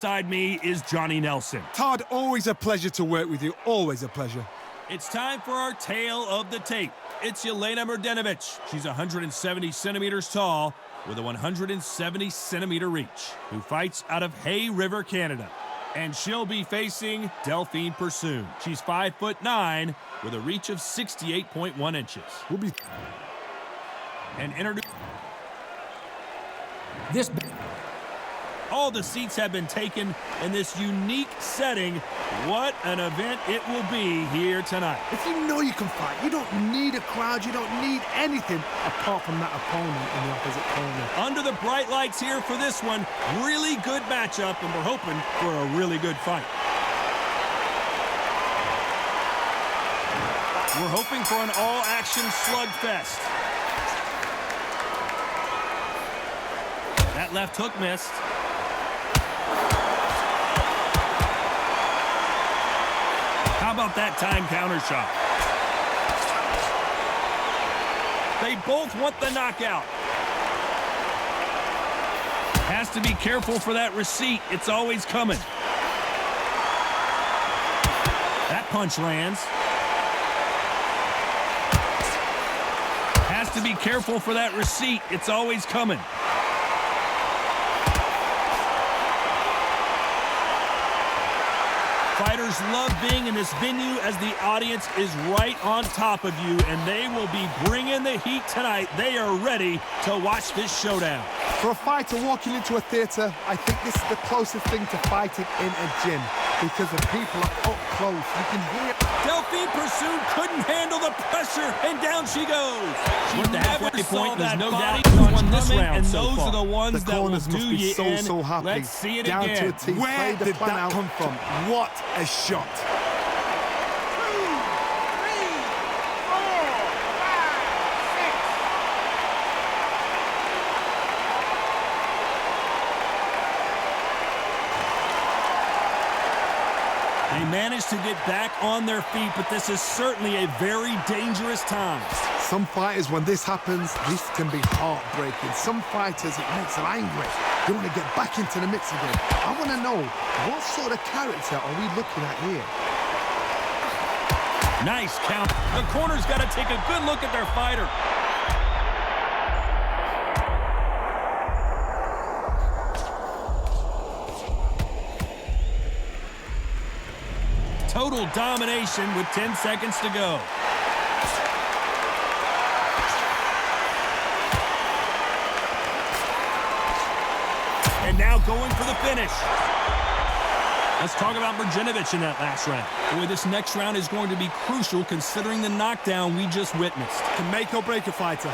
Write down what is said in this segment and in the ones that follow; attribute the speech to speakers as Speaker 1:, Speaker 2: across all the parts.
Speaker 1: Beside me is Johnny Nelson.
Speaker 2: Todd, always a pleasure to work with you. Always a pleasure.
Speaker 1: It's time for our tale of the tape. It's Yelena Mrdjenovich. She's 170 centimeters tall with a 170 centimeter reach, who fights out of Hay River, Canada. And she'll be facing Delphine Persoon. She's 5'9" with a reach of 68.1 inches. And introduce this. All the seats have been taken in this unique setting. What an event it will be here tonight.
Speaker 2: If you know you can fight, you don't need a crowd, you don't need anything apart from that opponent in the opposite corner.
Speaker 1: Under the bright lights here for this one, really good matchup, and we're hoping for a really good fight. We're hoping for an all-action slugfest. That left hook missed. How about that time counter shot? They both want the knockout. Has to be careful for that receipt. It's always coming. That punch lands. Has to be careful for that receipt. It's always coming. Fighters love being in this venue as the audience is right on top of you, and they will be bringing the heat tonight. They are ready to watch this showdown.
Speaker 2: For a fighter walking into a theater, I think this is the closest thing to fighting in a gym because the people are up close. You can hear.
Speaker 1: Delphine Persoon couldn't handle the pressure, and down she goes. She never saw that no doubt who won this round, and those are the ones that will do you in.
Speaker 2: So happy.
Speaker 1: Let's see it
Speaker 2: down
Speaker 1: again.
Speaker 2: To a team.
Speaker 3: Where did that come from? What a shot.
Speaker 1: They managed to get back on their feet, but this is certainly a very dangerous time.
Speaker 2: Some fighters, when this happens, this can be heartbreaking. Some fighters, it makes them angry. They want to get back into the mix again. I want to know, what sort of character are we looking at here?
Speaker 1: Nice count. The corner's got to take a good look at their fighter. Total domination with 10 seconds to go. And now going for the finish. Let's talk about Mrdjenovich in that last round. Boy, this next round is going to be crucial considering the knockdown we just witnessed.
Speaker 2: Can make or break a fighter.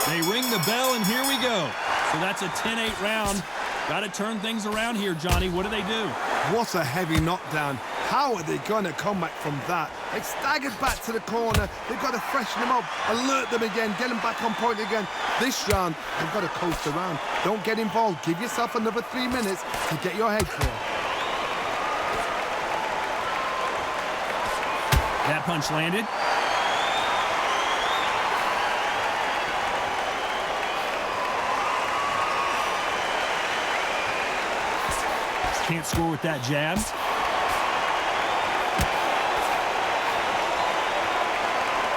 Speaker 1: They ring the bell, and here we go. So that's a 10-8 round. Got to turn things around here, Johnny. What do they do?
Speaker 2: What a heavy knockdown. How are they going to come back from that? They staggered back to the corner. They've got to freshen them up, alert them again, get them back on point again. This round, they've got to coast around. Don't get involved. Give yourself another 3 minutes to get your head clear.
Speaker 1: That punch landed. Can't score with that jab.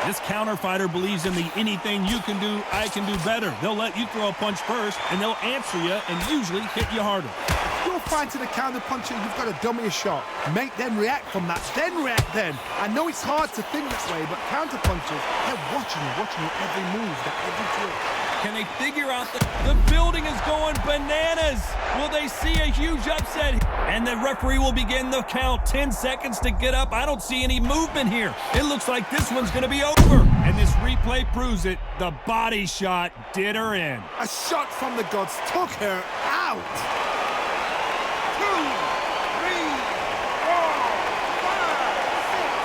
Speaker 1: This counter fighter believes in the anything you can do, I can do better. They'll let you throw a punch first, and they'll answer you and usually hit you harder.
Speaker 2: If you're fighting a counter puncher, you've got to dummy a shot. Make them react from that, then react then. I know it's hard to think this way, but counter punchers, they're watching you every move, every drill.
Speaker 1: Can they figure out the building is going bananas? Will they see a huge upset? And the referee will begin the count. 10 seconds to get up. I don't see any movement here. It looks like this one's going to be over. And this replay proves it. The body shot did her in.
Speaker 2: A shot from the gods took her out.
Speaker 3: 2, 3, 4, 5, 6,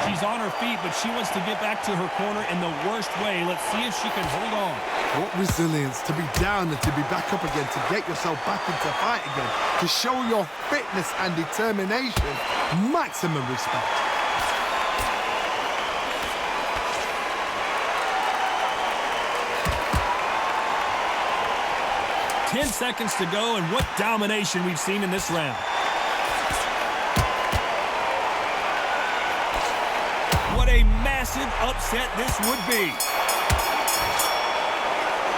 Speaker 3: 7.
Speaker 1: She's is on her feet, but she wants to get back to her corner in the worst way. Let's see if she can hold on.
Speaker 2: What resilience to be down and to be back up again, to get yourself back into fight again, to show your fitness and determination. Maximum respect.
Speaker 1: Ten seconds to go, and what domination we've seen in this round. What a massive upset this would be.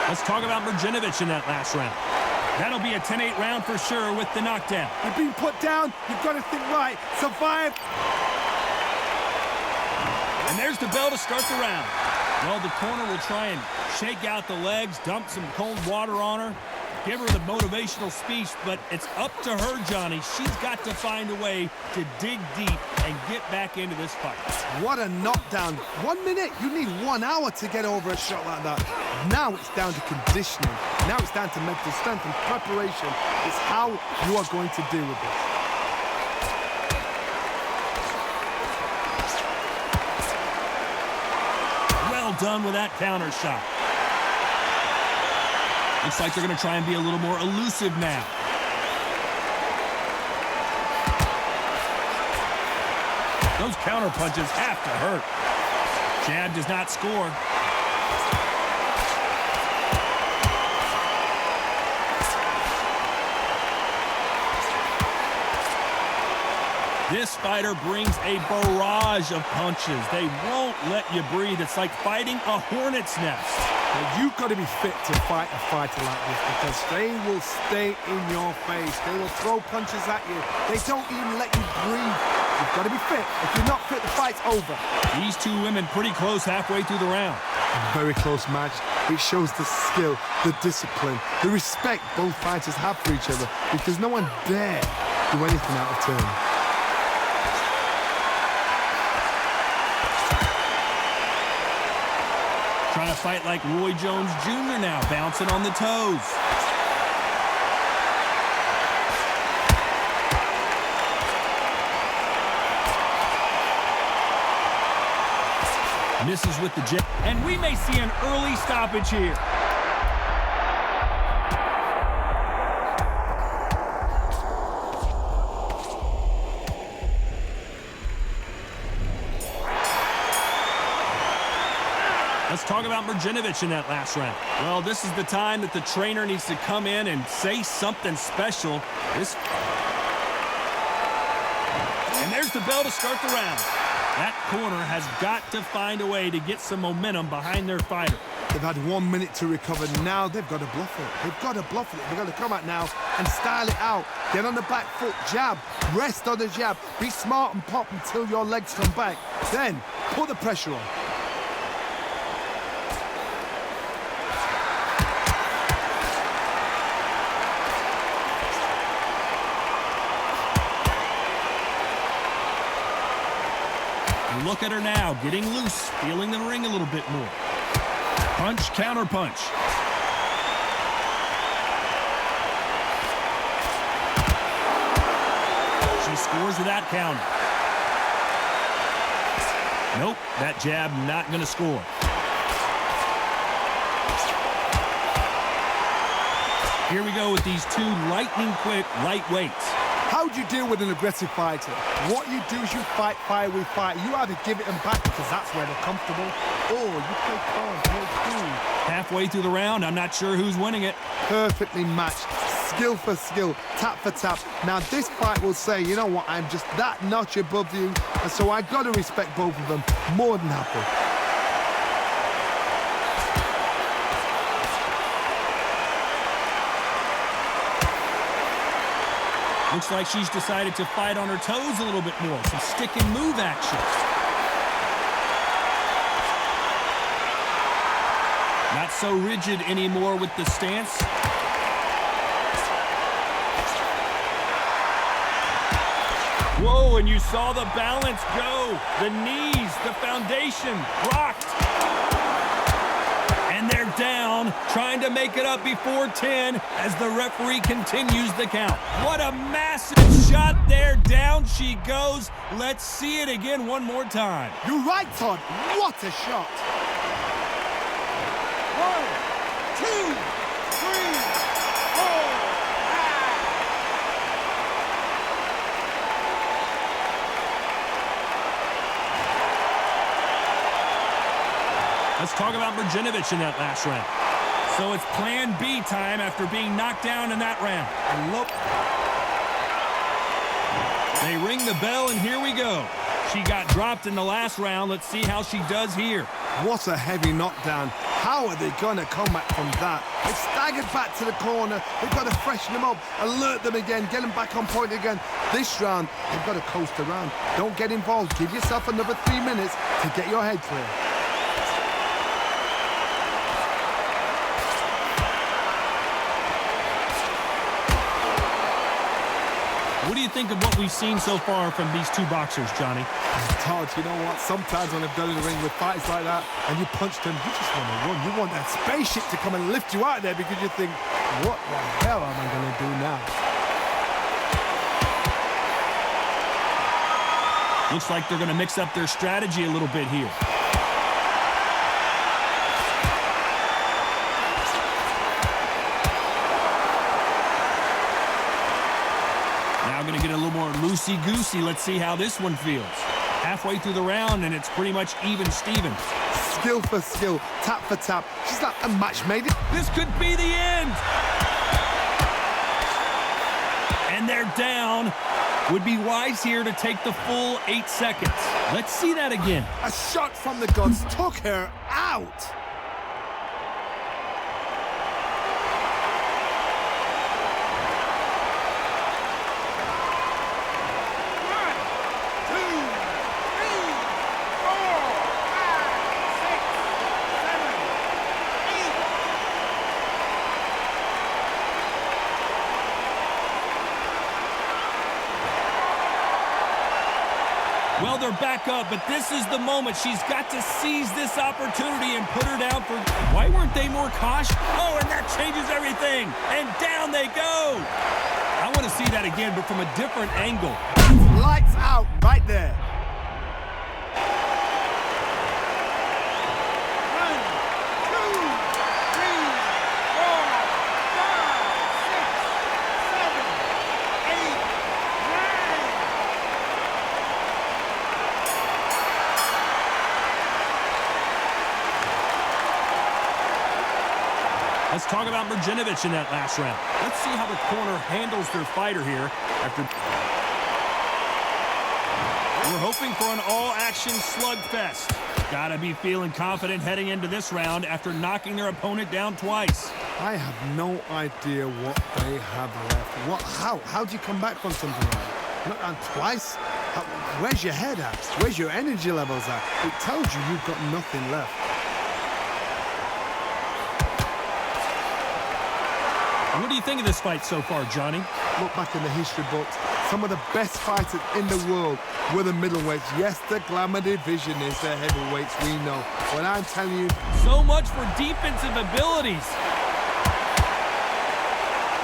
Speaker 1: Let's talk about Mrdjenovich in that last round. That'll be a 10-8 round for sure with the knockdown.
Speaker 2: You've been put down. You've got to think right. Survive.
Speaker 1: And there's the bell to start the round. Well, the corner will try and shake out the legs, dump some cold water on her, give her the motivational speech, but it's up to her, Johnny. She's got to find a way to dig deep and get back into this fight.
Speaker 2: What a knockdown. 1 minute. You need 1 hour to get over a shot like that. Now it's down to conditioning. Now it's down to mental strength and preparation. It's how you are going to deal with this.
Speaker 1: Well done with that counter shot. Looks like they're going to try and be a little more elusive now. Those counter punches have to hurt. Jab does not score. This fighter brings a barrage of punches. They won't let you breathe. It's like fighting a hornet's nest.
Speaker 2: But you've got to be fit to fight a fighter like this, because they will stay in your face. They will throw punches at you. They don't even let you breathe. You've got to be fit. If you're not fit, the fight's over.
Speaker 1: These two women pretty close halfway through the round.
Speaker 2: A very close match. It shows the skill, the discipline, the respect both fighters have for each other, because no one dare do anything out of turn.
Speaker 1: Trying to fight like Roy Jones Jr. now, bouncing on the toes. Misses with the jab. And we may see an early stoppage here. Let's talk about Mrdjenovich in that last round. Well, this is the time that the trainer needs to come in and say something special. And there's the bell to start the round. That corner has got to find a way to get some momentum behind their fighter.
Speaker 2: They've had 1 minute to recover. Now they've got to bluff it. They've got to bluff it. They've got to come out now and style it out. Get on the back foot, jab, rest on the jab. Be smart and pop until your legs come back. Then put the pressure on.
Speaker 1: Look at her now, getting loose, feeling the ring a little bit more. Punch, counter punch. She scores with that counter. Nope, that jab not going to score. Here we go with these two lightning-quick lightweights.
Speaker 2: How do you deal with an aggressive fighter? What you do is you fight fire with fire. You either give it them back because that's where they're comfortable, or you play calm, play cool.
Speaker 1: Halfway through the round, I'm not sure who's winning it.
Speaker 2: Perfectly matched, skill for skill, tap for tap. Now this fight will say, you know what, I'm just that notch above you, and so I got to respect both of them. More than happy.
Speaker 1: Looks like she's decided to fight on her toes a little bit more. Some stick and move action. Not so rigid anymore with the stance. Whoa, and you saw the balance go. The knees, the foundation, rocked. And they're down, trying to make it up before 10 as the referee continues the count. What a massive shot there. Down she goes. Let's see it again one more time.
Speaker 2: You're right, Todd. What a shot.
Speaker 3: 1, 2, 3, 4.
Speaker 1: Let's talk about Mrdjenovich in that last round. So it's plan B time after being knocked down in that round.
Speaker 2: Look.
Speaker 1: They ring the bell, and here we go. She got dropped in the last round. Let's see how she does here.
Speaker 2: What a heavy knockdown. How are they going to come back from that? They staggered back to the corner. They've got to freshen them up, alert them again, get them back on point again. This round, they've got to coast around. Don't get involved. Give yourself another 3 minutes to get your head clear.
Speaker 1: What do you think of what we've seen so far from these two boxers, Johnny?
Speaker 2: Todd, you know what? Sometimes when I've done in the ring with fights like that and you punch them, you just want to run. You want that spaceship to come and lift you out there because you think, what the hell am I going to do now?
Speaker 1: Looks like they're going to mix up their strategy a little bit here. Going to get a little more loosey-goosey. Let's see how this one feels. Halfway through the round, and it's pretty much even Stevens.
Speaker 2: Skill for skill, tap for tap. She's like a match made it.
Speaker 1: This could be the end. And they're down. Would be wise here to take the full 8 seconds. Let's see that again.
Speaker 2: A shot from the gods took her out.
Speaker 1: Well, they're back up, but this is the moment. She's got to seize this opportunity and put her down for... Why weren't they more cautious? Oh, and that changes everything. And down they go. I want to see that again, but from a different angle.
Speaker 2: Lights out right there.
Speaker 1: 1, 2, 3, 4, 5, 6, 7, 8, 9. Let's talk about Mrdjenovich in that last round. Let's see how the corner handles their fighter here. We're hoping for an all-action slugfest. Gotta be feeling confident heading into this round after knocking their opponent down twice.
Speaker 2: I have no idea what they have left. How do you come back from something like that? Not down twice? Where's your head at? Where's your energy levels at? It tells you you've got nothing left.
Speaker 1: What do you think of this fight so far, Johnny?
Speaker 2: Look back in the history books. Some of the best fighters in the world were the middleweights. Yes, the glamour division is the heavyweights, we know. But I'm telling you...
Speaker 1: So much for defensive abilities.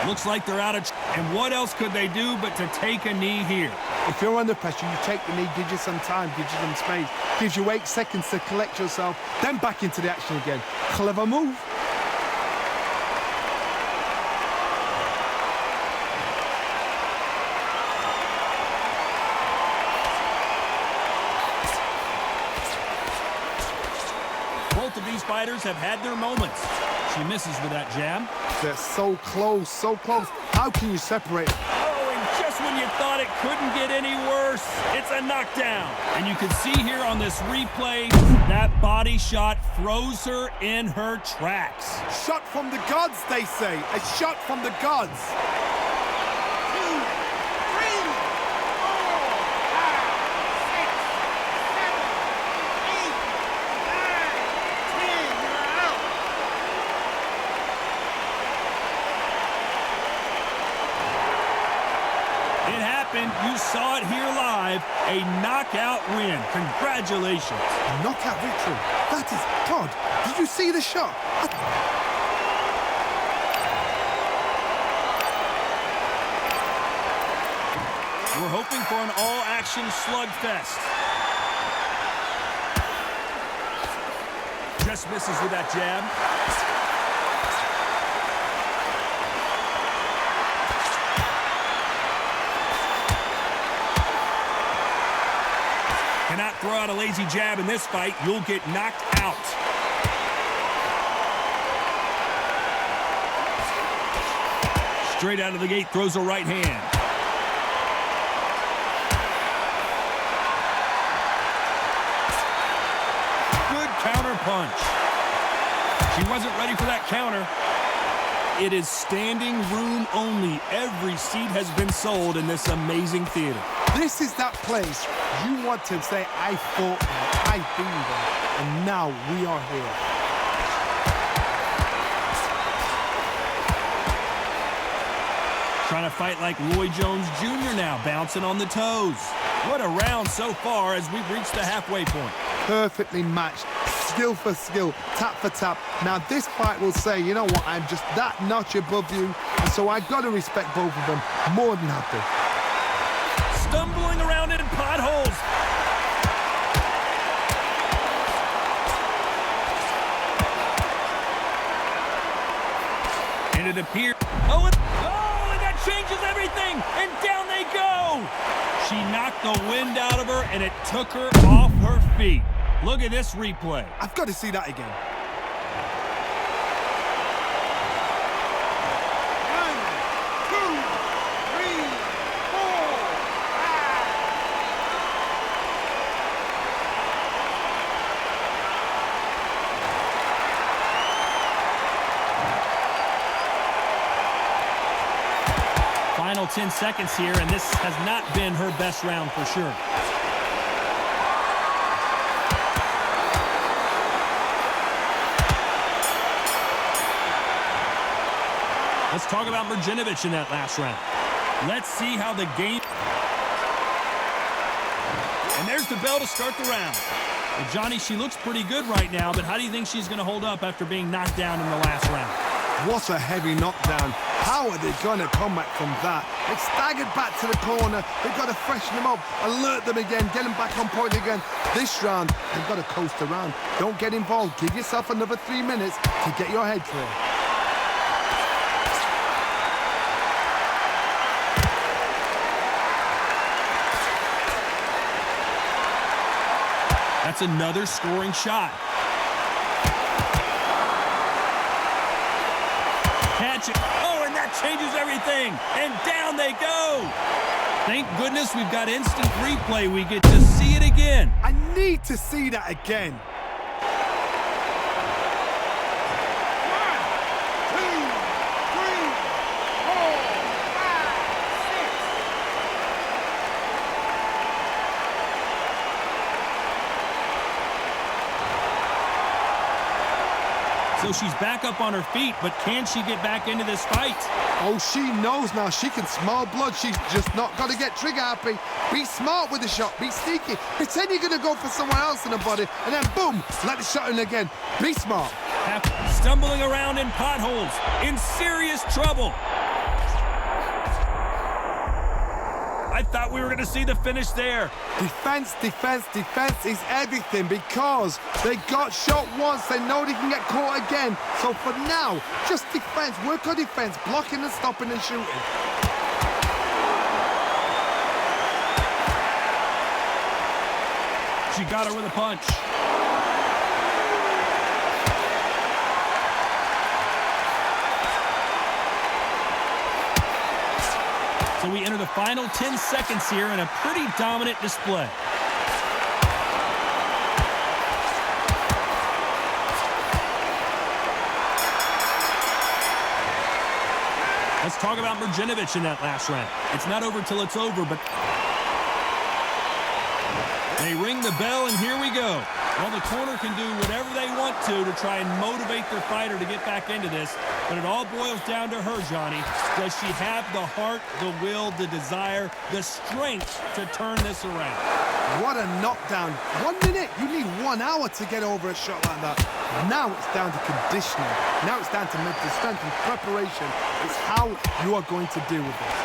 Speaker 1: Looks like they're out of... And what else could they do but to take a knee here?
Speaker 2: If you're under pressure, you take the knee, gives you some time, gives you some space, gives you 8 seconds to collect yourself, then back into the action again. Clever move.
Speaker 1: Both of these fighters have had their moments. She misses with that jab.
Speaker 2: They're so close, so close. How can you separate them?
Speaker 1: Oh, and just when you thought it couldn't get any worse, it's a knockdown. And you can see here on this replay, that body shot throws her in her tracks.
Speaker 2: Shot from the gods, they say. A shot from the gods.
Speaker 3: 2, 3, 4, 5, 6, 7, 8, 9, 10. You're out.
Speaker 1: It happened. You saw it here live. A knockout win. Congratulations.
Speaker 2: Knockout victory. That is God. Did you see the shot?
Speaker 1: We're hoping for an all-action slugfest. Just misses with that jab. Cannot throw out a lazy jab in this fight. You'll get knocked out. Straight out of the gate, throws a right hand. Good counter punch. She wasn't ready for that counter. It is standing room only. Every seat has been sold in this amazing theater.
Speaker 2: This is that place you want to say, I fought there, I've been there, and now we are here.
Speaker 1: Trying to fight like Roy Jones Jr. now, bouncing on the toes. What a round so far as we've reached the halfway point.
Speaker 2: Perfectly matched, skill for skill, tap for tap. Now this fight will say, you know what, I'm just that notch above you, and so I've got to respect both of them more than happy.
Speaker 1: Stumbling around in potholes. And it appears... Oh, and that changes everything! And down they go! She knocked the wind out of her, and it took her off her feet. Look at this replay.
Speaker 2: I've got to see that again.
Speaker 1: 10 seconds here, and this has not been her best round for sure. Let's talk about Mrnjavec in that last round. Let's see how the game... And there's the bell to start the round. Well, Johnny, she looks pretty good right now, but how do you think she's going to hold up after being knocked down in the last round?
Speaker 2: What a heavy knockdown. How are they going to come back from that? They staggered back to the corner. They've got to freshen them up, alert them again, get them back on point again. This round, they've got to coast around. Don't get involved. Give yourself another 3 minutes to get your head clear.
Speaker 1: That's another scoring shot. Catch it. Oh, and that changes everything. And down they go. Thank goodness we've got instant replay. We get to see it again.
Speaker 2: I need to see that again.
Speaker 1: 1, 2, 3, 4, 5, 6. So she's back up on her feet, but can she get back into this fight?
Speaker 2: Oh, she knows now. She can smell blood. She's just not got to get trigger happy. Be smart with the shot. Be sneaky. Pretend you're going to go for someone else in the body, and then boom, let the shot in again. Be smart.
Speaker 1: Stumbling around in potholes, in serious trouble. I thought we were going to see the finish there.
Speaker 2: Defense, defense, defense is everything because they got shot once. They know they can get caught again. So for now, just defense. Work on defense, blocking and stopping and shooting.
Speaker 1: She got her with a punch. So we enter the final 10 seconds here in a pretty dominant display. Let's talk about Mrnjavec in that last round. It's not over till it's over, but... They ring the bell, and here we go. Well, the corner can do whatever they want to try and motivate their fighter to get back into this, but it all boils down to her, Johnny. Does she have the heart, the will, the desire, the strength to turn this around?
Speaker 2: What a knockdown. 1 minute, you need 1 hour to get over a shot like that. Now it's down to conditioning. Now it's down to mental strength and preparation. It's how you are going to deal with this.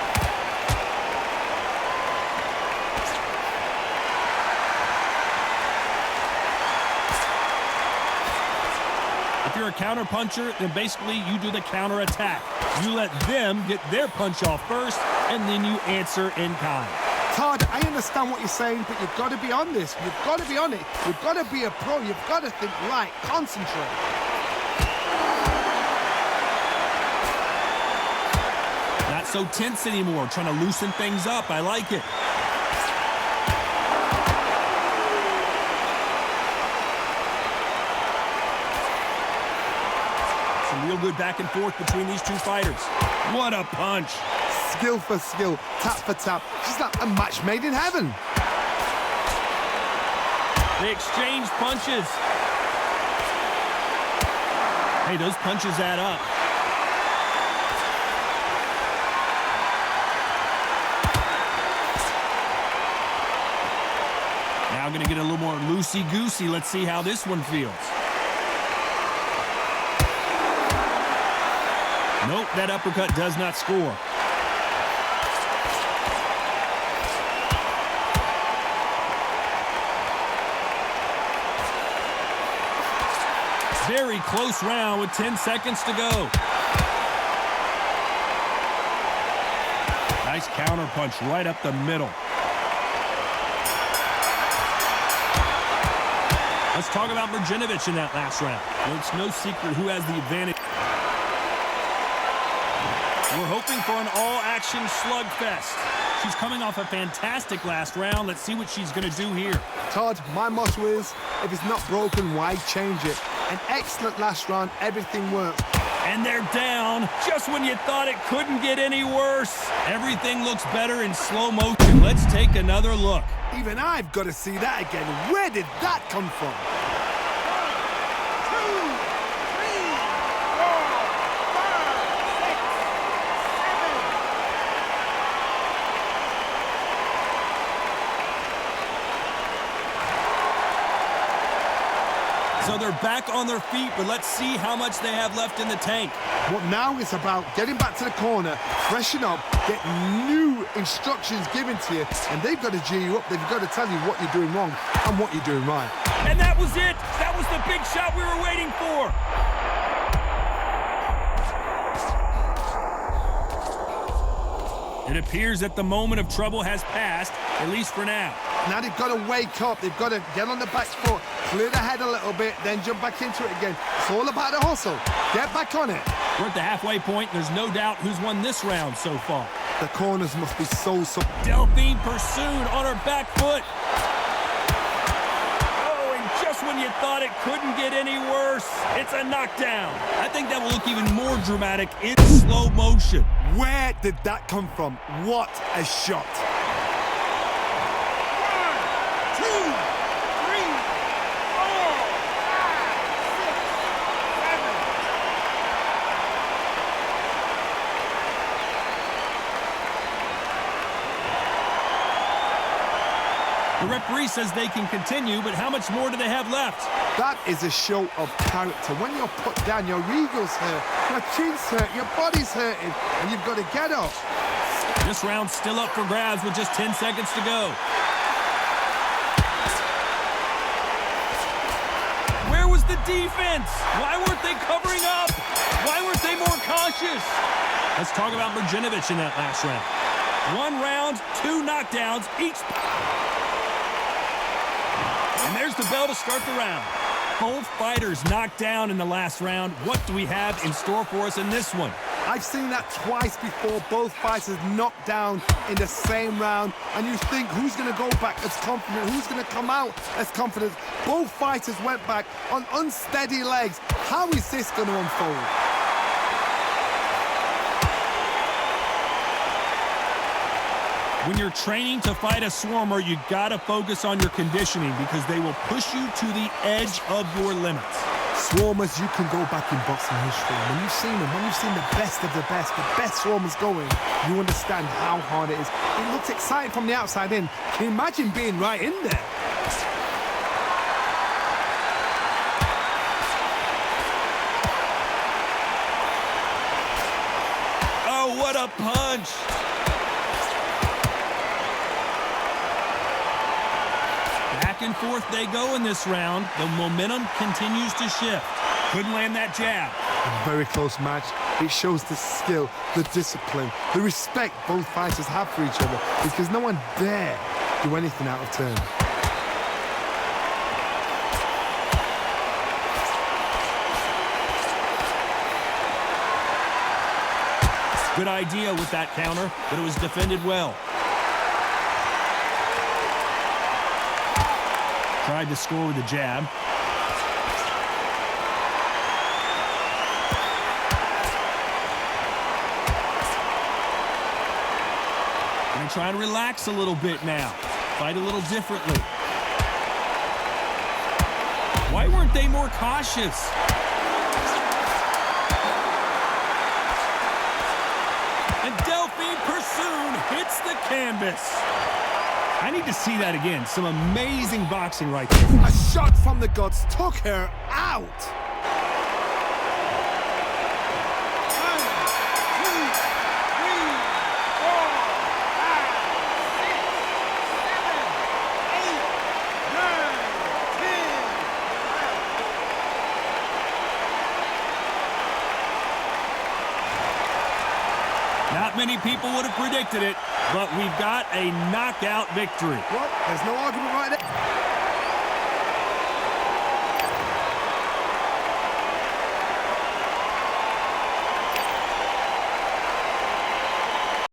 Speaker 1: If you're a counter-puncher, then basically you do the counter-attack. You let them get their punch off first, and then you answer in kind.
Speaker 2: Todd, I understand what you're saying, but you've got to be on this. You've got to be on it. You've got to be a pro. You've got to think right. Concentrate.
Speaker 1: Not so tense anymore. Trying to loosen things up. I like it. Some real good back and forth between these two fighters. What a punch.
Speaker 2: Skill for skill, tap for tap. She's like a match made in heaven.
Speaker 1: They exchange punches. Hey, those punches add up. Now going to get a little more loosey-goosey. Let's see how this one feels. Nope, that uppercut does not score. Very close round with 10 seconds to go. Nice counter punch right up the middle. Let's talk about Mrnjavec in that last round. Well, it's no secret who has the advantage. We're hoping for an all-action slugfest. She's coming off a fantastic last round. Let's see what she's going to do here.
Speaker 2: Todd, my motto is, if it's not broken, why change it? An excellent last round. Everything works.
Speaker 1: And they're down just when you thought it couldn't get any worse. Everything looks better in slow motion. Let's take another look.
Speaker 2: Even I've got to see that again. Where did that come from?
Speaker 1: 1, 2, 3, 4, 5, 6, 7. So they're back on their feet, but let's see how much they have left in the tank.
Speaker 2: What now is about getting back to the corner, freshen up, get new instructions given to you, and they've got to G you up. They've got to tell you what you're doing wrong and what you're doing right.
Speaker 1: And that was it. That was the big shot we were waiting for. It appears that the moment of trouble has passed, at least for now.
Speaker 2: Now they've got to wake up. They've got to get on the back foot, clear the head a little bit, then jump back into it again. It's all about the hustle. Get back on it.
Speaker 1: We're at the halfway point. There's no doubt who's won this round so far.
Speaker 2: The corners must be so...
Speaker 1: Delphine pursued on her back foot. Oh, and just when you thought it couldn't get any worse, it's a knockdown. I think that will look even more dramatic in slow motion.
Speaker 2: Where did that come from? What a shot.
Speaker 3: 1, 2, 3, 4, 5, 6, 7.
Speaker 1: The referee says they can continue, but how much more do they have left?
Speaker 2: That is a show of character. When you're put down, your ego's hurt, your chin's hurt, your body's hurting, and you've got to get up.
Speaker 1: This round's still up for grabs with just 10 seconds to go. Where was the defense? Why weren't they covering up? Why weren't they more cautious? Let's talk about Mrnjavec in that last round. 1 round, 2 knockdowns each. And there's the bell to start the round. Both fighters knocked down in the last round. What do we have in store for us in this one?
Speaker 2: I've seen that twice before. Both fighters knocked down in the same round. And you think, who's going to go back as confident? Who's going to come out as confident? Both fighters went back on unsteady legs. How is this going to unfold?
Speaker 1: When you're training to fight a swarmer, you gotta focus on your conditioning because they will push you to the edge of your limits.
Speaker 2: Swarmers, you can go back in boxing history. When you've seen them, when you've seen the best of the best swarmers going, you understand how hard it is. It looks exciting from the outside in. Can you imagine being right in there?
Speaker 1: Oh, what a punch! Back and forth they go in this round. The momentum continues to shift. Couldn't land that jab.
Speaker 2: A very close match. It shows the skill, the discipline, the respect both fighters have for each other because no one dare do anything out of turn.
Speaker 1: Good idea with that counter, but it was defended well. Tried to score with a jab. Gonna try to relax a little bit now. Fight a little differently. Why weren't they more cautious? And Delphine Pursoon hits the canvas. I need to see that again. Some amazing boxing right there.
Speaker 2: A shot from the gods took her out.
Speaker 3: 1, 2, 3, 4, 5, 6, 7, 8, 9, 10.
Speaker 1: Not many people would have predicted it, but we've got a knockout victory.
Speaker 2: Well, there's no argument right there.